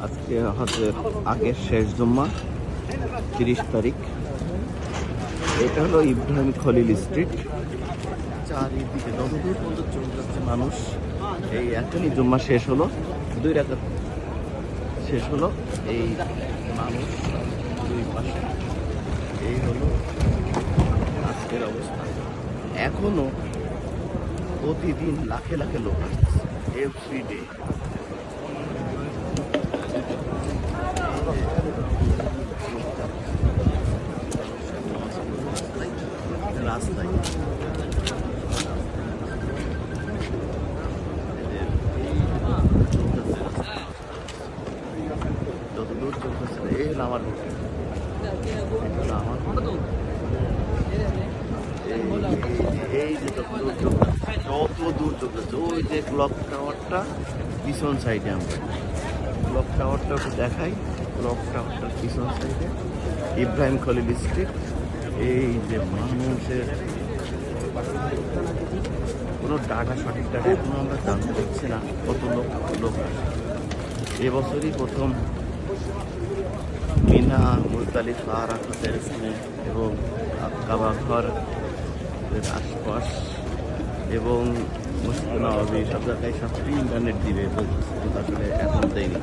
আজকে হজের আগের শেষ জুম্মা 30 তারিখ। এটা হলো ইব্রাহিম খলিল স্ট্রিট। চারিদিকে যতদূর পর্যন্ত চলে যাচ্ছে মানুষ। এই এখনই জুম্মা শেষ হলো, 2 রাকাত শেষ হলো। এই মানুষ দুই পাশে, এই হলো আজকের অবস্থা। এখনো প্রতিদিন লাখে লাখে লোক আসছে, এভরিডে। রাস্তায় যতদূর চলতেছে, এই হলো আমার রুট, এই যে যত দূর চলতেছে, ওই যে ক্লক টাওয়ারটা পিছন সাইডে, আমরা ক্লক টাওয়ারটা একটু দেখাই। ক্লক টাওয়ারটার পিছন সাইডে ইব্রাহিম খলিল স্ট্রিট। এই যে মানুষের কোনো ডাটা, সঠিক ডাটা এখনো আমরা জানতে পারছি না কত লোক আসে। এবছরই প্রথম মিনা, মুজদালিফা, আরাফাতের এখানে এবং কাবা ঘর আশপাশ এবং মসজিদ নববী সব জায়গায় সব ইন্টারনেট দিবে বলতেছে, কিন্তু আসলে এখন দেয়নি।